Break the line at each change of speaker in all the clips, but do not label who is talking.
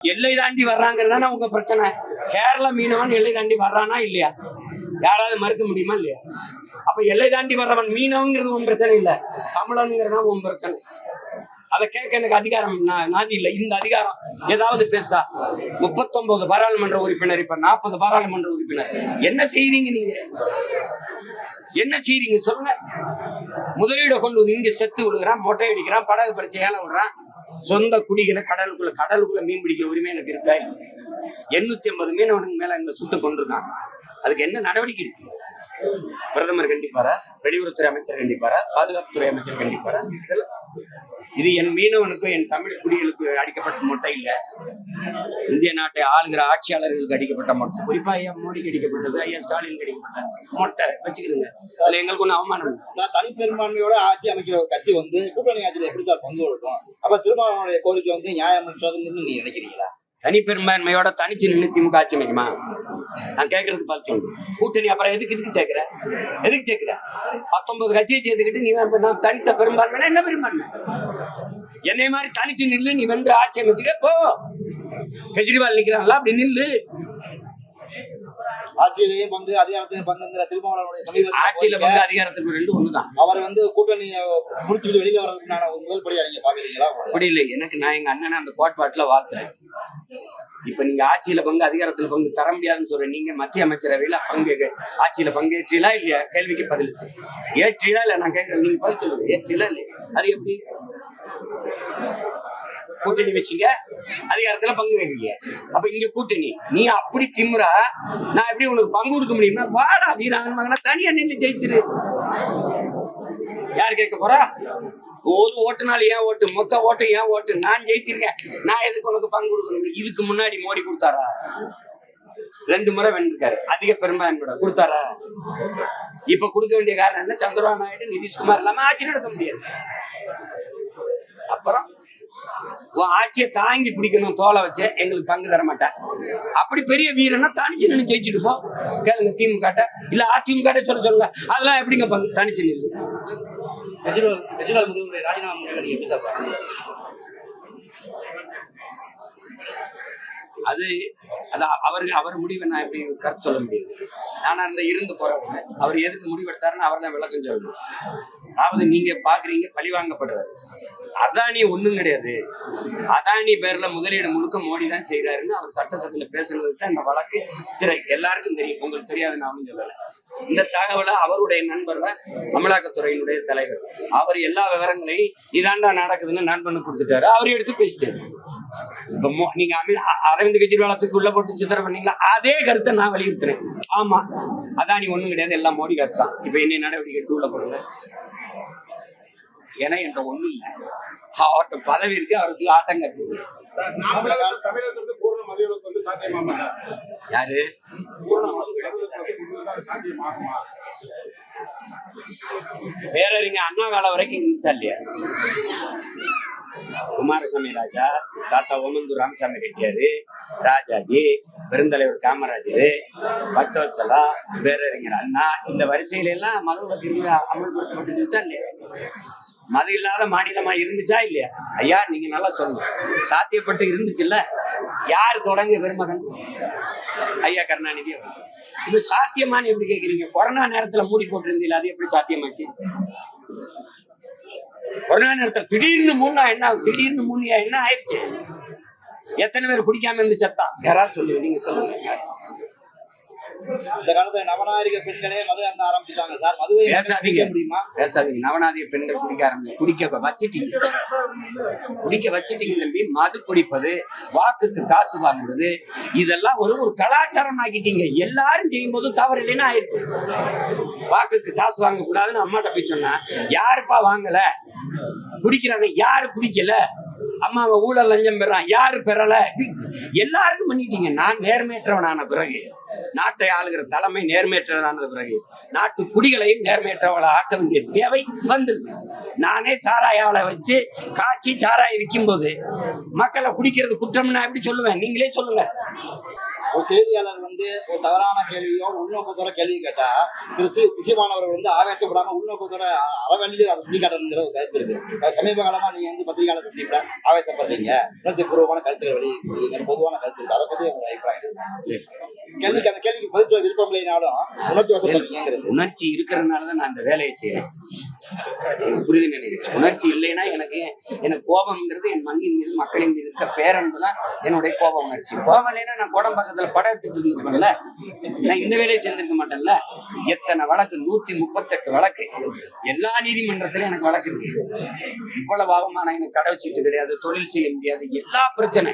எல்லை தாண்டி வர்றாங்கிறதானே உங்க பிரச்சனை. கேரள மீனவன் எல்லை தாண்டி வர்றானா இல்லையா? யாராவது மறுக்க முடியுமா இல்லையா? அப்ப எல்லை தாண்டி வர்றவன் மீனவங்கிறது உன் பிரச்சனை இல்லை, தமிழனுங்கிறதா உன் பிரச்சனை. அதை கேட்க எனக்கு அதிகாரம் நாதி இல்லை. இந்த அதிகாரம் ஏதாவது பேசுதா? 39 பாராளுமன்ற உறுப்பினர், இப்ப 40 பாராளுமன்ற உறுப்பினர். என்ன செய்யறீங்க நீங்க? என்ன செய்யறீங்க சொல்லுங்க. முதலீட கொண்டு இங்க செத்து விடுகிறான், மொட்டை அடிக்கிறான், படகு பரிச்சையால விடுறான். சொந்த குடிகளை கடலுக்குள்ள மீன் பிடிக்கிற உரிமை எனக்கு இருக்கா? 850 மீனவனுக்கு மேல எங்க சுட்டு கொண்டிருக்கான். அதுக்கு என்ன நடவடிக்கை இருக்கு? பிரதமர் கண்டிப்பாரா? வெளியுறவுத்துறை அமைச்சர் கண்டிப்பாரா? பாதுகாப்புத்துறை அமைச்சர் கண்டிப்பாரா? இது என் மீனவனுக்கும் என் தமிழ் குடிகளுக்கு அடிக்கப்பட்ட மொட்டை இல்ல, இந்திய நாட்டை ஆளுகிற ஆட்சியாளர்களுக்கு அடிக்கப்பட்ட மொட்டை. குறிப்பா ஐயா மோடிக்கு அடிக்கப்பட்டது, ஐயா ஸ்டாலினுக்கு அடிக்கப்பட்ட மொட்டை வச்சுக்கிறதுங்க. அதுல எங்களுக்கு ஒன்றும் அவமானம்.
தனிப்பெரும்பான்மையோட ஆட்சி அமைக்கிற ஒரு கட்சி கூட்டணி ஆட்சியில எப்படி சார் பங்கு கொடுக்கும்? அப்ப திருமாவளவனுடைய கோரிக்கை நியாயமற்றதுன்னு நீங்க நினைக்கிறீங்களா?
தனிப்பெரும்பான்மையோட தனிச்சு நின்று திமுக ஆட்சி அமைக்குமா? நான் கேட்கறதுக்கு பார்த்து சொல்லு. கூட்டணி அப்புறம் எதுக்கு சேர்க்கிற? 19 கட்சியை சேர்த்துக்கிட்டு நீ நான் தனித்த பெரும்பான்மைனா என்ன பெரும்பான்மை? என்னை மாதிரி தனிச்சு நில்லு, நீ வென்று ஆட்சி அமைச்சுக்க போ. கெஜ்ரிவால் நிக்கிறாங்களா? அப்படி நில்லு.
ஆட்சியிலேயே பங்கு அதிகாரத்திலே பங்குங்கிற திருமாவளவனுடைய சமீப
ஆட்சியில பங்கு அதிகாரத்துக்கு ரெண்டு ஒண்ணுதான்.
அவர் கூட்டணி முடிச்சுட்டு வெளியில வர்றதுக்கான முதல் படியா நீங்க பாக்குறீங்களா?
அப்படி இல்லை. எனக்கு நான் எங்க அண்ணனை அந்த கோட்பாட்டுல வாழ்த்துறேன். இப்ப நீங்க ஆட்சியில பங்கு அதிகாரத்துல பங்கு தர முடியாதுன்னு சொல்ற நீங்க மத்திய அமைச்சரவையில ஆட்சியில பங்கேற்றீங்களா இல்லையா? கேள்விக்கு பதில் ஏற்றீங்களா இல்ல? நான் கேட்கிறேன், நீங்க பதில் சொல்லுங்க. ஏற்றீங்களா இல்லையா? அது எப்படி கூட்டணி வச்சீங்க? அதிகாரத்துல பங்கு வைக்கிறீங்க. அப்ப இங்க கூட்டணி நீ அப்படி திமுறா, நான் எப்படி உனக்கு பங்கு கொடுக்க முடியும்னா வாடா வீராங்கன் மகனா தனியா நின்று ஜெயிச்சிரு. யாரு கேட்க போறா? ஒரு ஓட்டுனால ஏன் ஓட்டு, மொத்த ஓட்டு ஏன் ஓட்டு? நான் ஜெயிச்சிருக்கேன், நான் எதுக்கு உனக்கு பங்கு கொடுக்கணும்? இதுக்கு முன்னாடி மோடி கொடுத்தாரா? 2 முறை வென்றிருக்காரு, அதிக பெரும்பான்மையோட கொடுத்தாரா? இப்ப கொடுக்க வேண்டிய காரணம் என்ன? சந்திரபாபு நாயுடு நிதிஷ்குமார் இல்லாம ஆட்சி நடத்த முடியாது. அப்புறம் உன் ஆட்சியை தாங்கி பிடிக்கணும் தோலை வச்சு, எங்களுக்கு பங்கு தர மாட்டேன். அப்படி பெரிய வீரனா தனிச்சு நின்று ஜெயிச்சுட்டு போ. கேளுங்க திமுக இல்ல அதிமுக சொல்லுங்க. அதெல்லாம் எப்படிங்க பங்கு தனிச்சு நின்று? அது அவர் முடிவை நான் எப்படி கருத்து சொல்ல முடியாது. நானா இருந்து போறவங்க அவர் எதுக்கு முடிவெடுத்தாருன்னு அவர் தான் விளக்கம் சொல்லணும். அதாவது நீங்க பாக்குறீங்க பழிவாங்கப்படுறாரு. அதானி ஒண்ணும் கிடையாது. அதானி பேர்ல முதலீடு முழுக்க மோடி தான் செய்யறாருன்னு அவர் சட்டசபையில பேசுனதுக்கு அந்த வழக்கு சிறை எல்லாருக்கும் தெரியும். உங்களுக்கு தெரியாது நான் சொல்லல. இந்த தகவலை அவருடைய நண்பர் தான் அமலாக்கத்துறையினுடைய தலைவர். அவர் எல்லா விவரங்களையும் இதாண்டா நடக்குதுன்னு நண்பனுக்கு கொடுத்துட்டாரு. அவர் எடுத்து பேசிட்டாரு. இப்ப நீங்க அரவிந்த் கெஜ்ரிவாலத்துக்கு உள்ள போட்டு சித்திர பண்ணீங்களா? அதே கருத்தை நான் வலியுறுத்துறேன். ஆமா அதானி ஒண்ணும் கிடையாது, எல்லாம் மோடி காசு தான். இப்ப என்ன நடவடிக்கை எடுத்து உள்ள போடுங்க? ஏன்னா என்ற ஒண்ணும் இல்லை, அவர்கிட்ட பதவி இருக்கு, அவருக்கு ஆட்டம் கட்டுது. யாரு பேரறிஞர் அண்ணா காலம் வரைக்கும் இருந்துச்சா இல்லையா? குமாரசாமி ராஜா, தாத்தா ஓமந்தூர் ராமசாமி ரெட்டியாரு, ராஜாஜி, பெருந்தலைவர் காமராஜர், பக்தவத்சலா, பேரறிஞர் அண்ணா, இந்த வரிசையில எல்லாம் மத விலக்கு அமல்படுத்தப்பட்டுச்சா இல்லையா? மதம் இல்லாத மாநிலமா இருந்துச்சா இல்லையா? ஐயா நீங்க நல்லா சொல்லுங்க. சாத்தியப்பட்டு இருந்துச்சுல்ல? யாரு தொடங்கிய பெருமகன்? ஐயா கருணாநிதி. இது சாத்தியமானு எப்படி கேக்குறீங்க? கொரோனா நேரத்துல மூடி போட்டிருந்தீங்க, அது எப்படி சாத்தியமாச்சு? கொரோனா நேரத்துல திடீர்னு மூணா என்ன? திடீர்னு மூணியா என்ன ஆயிடுச்சு? எத்தனை பேர் குடிக்காம இருந்து சத்தா? யாராவது சொல்லுங்க, நீங்க சொல்லுங்க.
இந்த காலத்துல நவநாகரிக பெண்களே மது அருந்த ஆரம்பிச்சிட்டாங்க சார். மதுவை
பேசாதீங்க, முடியுமா? பேசாதீங்க. நவநாகரிக பெண்கள் குடிக்க ஆரம்பிச்சு குடிக்க வச்சிட்டீங்க தம்பி. மது குடிப்பது, வாக்குக்கு காசு வாங்குறது, இதெல்லாம் ஒரு கலாச்சாரம் ஆக்கிட்டீங்க. எல்லாரும் செய்யும் போது தவறு இல்லைன்னா ஆயிருக்கு. வாக்குக்கு காசு வாங்க கூடாதுன்னு அம்மாட்ட போய் சொன்னா, யாருப்பா வாங்கல? குடிக்கிறாங்க. யாரு குடிக்கல? அம்மாவை ஊழல் லஞ்சம் பெறான், யாரு பெறல? எல்லாருக்கும் பண்ணிட்டீங்க. நான் நேர்மையற்றவனான பிறகு, நாட்டை ஆளுகிற தலைமை நேர்மையற்றவனான பிறகு, நாட்டு குடிகளையும் நேர்மையற்றவளை ஆக்க வேண்டிய தேவை வந்துருக்கு. நானே சாராயாவளை வச்சு காய்ச்சி சாராயை விற்கும் போது மக்களை குடிக்கிறது குற்றம்னா எப்படி சொல்லுவேன்? நீங்களே சொல்லுங்க.
ஒரு செய்தியாளர் வந்து ஒரு தவறான கேள்வியோ உள்நோக்கத்தோட கேள்வி கேட்டா திசைமானவர்கள் வந்து ஆவேசப்படாம உள்நோக்கத்தோட அறவழியில அதை சுட்டி காட்டணுங்கிற ஒரு கருத்து இருக்கு. சமீப காலமா நீங்க வந்து பத்திரிகையாளர் சந்திப்புல ஆவேசப்படுறீங்க, உணர்ச்சி பூர்வமான கருத்துக்கள் வெளியிட்டு பொதுவான கருத்து இருக்கு. அதை பத்தி உங்க அபிப்பிராயம்? கேள்விக்கு அந்த கேள்விக்கு பதில் சொல்ல விருப்பம் இல்லைனாலும் உணர்ச்சி வசப்படுறீங்கிறது.
உணர்ச்சி இருக்கிறதுனாலதான் நான் அந்த வேலையை செய்யறேன். புரியுது நினைக்கிறேன். உணர்ச்சி இல்லைன்னா எனக்கு கோபம்ங்கிறது என் மண்ணின் மீது மக்களின் மீது இருக்க பேரன்புதான் என்னுடைய கோப உணர்ச்சி. கோபம் இல்லைன்னா நான் கோடம் பக்கத்துல படம் எடுத்துட்டு இருந்திருப்பேன்ல, நான் இந்த வேலையை செஞ்சிருக்க மாட்டேன்ல. எத்தனை வழக்கு, 138 வழக்கு, எல்லா நீதிமன்றத்திலும் எனக்கு வழக்கு இருக்கு. இவ்வளவு அவமான எனக்கு கடை வச்சுட்டு கிடையாது, தொழில் செய்ய முடியாது, எல்லா பிரச்சனை.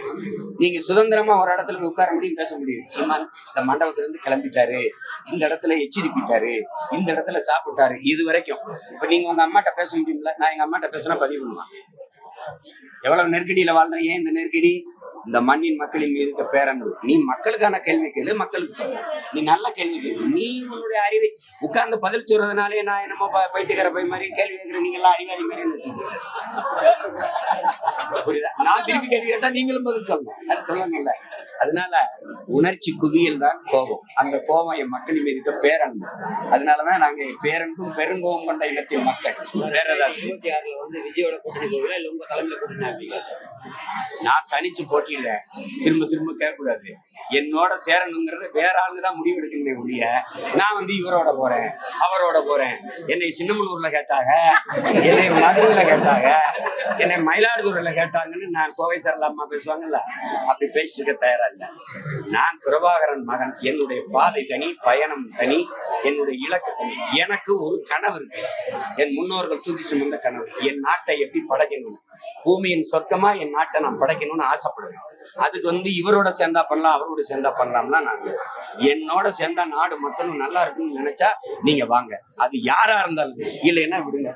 நீங்க சுதந்திரமா ஒரு இடத்துல உட்கார முடியும், பேச முடியும். சீமான் இந்த மண்டபத்துல இருந்து கிளம்பிட்டாரு, இந்த இடத்துல எச்சரிப்பிட்டாரு, இந்த இடத்துல சாப்பிட்டாரு, இது வரைக்கும். இப்ப நீங்க உங்க அம்மாட்ட பேச முடியும்ல? நான் எங்க அம்மாட்ட பேசினா பதிவு பண்ணுவேன். எவ்வளவு நெருக்கடியில வாழ்றேன். ஏன் இந்த நெருக்கடி? இந்த மண்ணின் மக்களின் மீது இருக்க பேரன்பு. நீ மக்களுக்கான கேள்வி கேளு, மக்களுக்கு சொல்ல. நீ நல்ல கேள்வி கேளு. நீ உன்னுடைய அறிவை உட்கார்ந்து பதில் சொல்றதுனாலே நான் என்னமோ பைத்தியக்கார பை மாதிரி கேள்வி கேட்கிறேன், நீங்க எல்லாம் அறிவாளி மாதிரி நினைச்சுக்கோங்க. புரியுதா? நான் திருப்பி கேள்வி கேட்டா நீங்களும் பதில் சொல்லணும், அது சொல்லணும்ல. அதனால உணர்ச்சி குவியல் தான் கோபம். அந்த கோபம் என் மக்களின் மீது இருக்க பேரன்பு. அதனாலதான் நாங்க பேரன்பும் பெருங்கோபம் கொண்ட இனத்தின் மக்கள். வேற ஏதாவது
26 வந்து விஜயோட கூட்டணி போகல, இல்ல உங்க தலைமையில கூட்டணி?
நான் தனிச்சு போட்டியில திரும்ப திரும்ப கேட்கக்கூடாது. என்னோட சேரணுங்கிறது வேற ஆளுங்கதான் முடிவு எடுக்கணுமே ஒழிய, நான் வந்து இவரோட போறேன் அவரோட போறேன். என்னை சின்னமனூர்ல கேட்டாங்க, என்னை மதுரையில கேட்டாங்க, என்னை மயிலாடுதுறையில கேட்டாங்கன்னு நான் கோவை சரலாமா பேசுவாங்கல்ல, அப்படி பேசிட்டு தயாரா இல்லை. நான் பிரபாகரன் மகன். என்னுடைய பாதை தனி, பயணம் தனி, என்னுடைய இலக்கு தனி. எனக்கு ஒரு கனவு இருக்கு, என் முன்னோர்கள் தூக்கி சுமந்த கனவு. என் நாட்டை எப்படி படைக்கணும், பூமியின் சொர்க்கமா என் நாட்டை நான் படைக்கணும்னு ஆசைப்படுவேன். அதுக்கு வந்து இவரோட சேர்ந்தா பண்ணலாம், அவரோட சேர்ந்தா பண்ணலாம்னா நான் என்னோட சேர்ந்தா நாடு மக்களும் நல்லா இருக்குன்னு நினைச்சா நீங்க வாங்க. அது யாரா இருந்தாலும் இல்லைன்னா விடுங்க.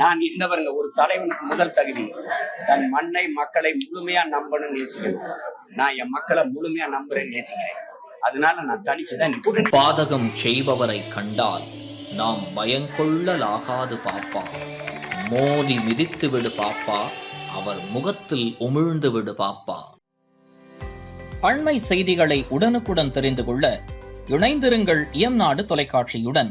நான் இந்த பாருங்க, ஒரு தலைவனுக்கு முதல் தகுதி தன் மண்ணை மக்களை முழுமையா நம்பணும், நேசிக்கணும். நான் என் மக்களை முழுமையா நம்புறேன், நேசிக்கிறேன். அதனால நான் தனிச்சுதான்.
பாதகம் செய்பவரை கண்டால் நாம் பயங்கொள்ளலாகாது பாப்பா, மோதி மிதித்து விடு பாப்பா, அவர் முகத்தில் உமிழ்ந்து விடு பாப்பா. அண்மை செய்திகளை உடனுக்குடன் தெரிந்து கொள்ள இணைந்திருங்கள் இயம்நாடு தொலைக்காட்சியுடன்.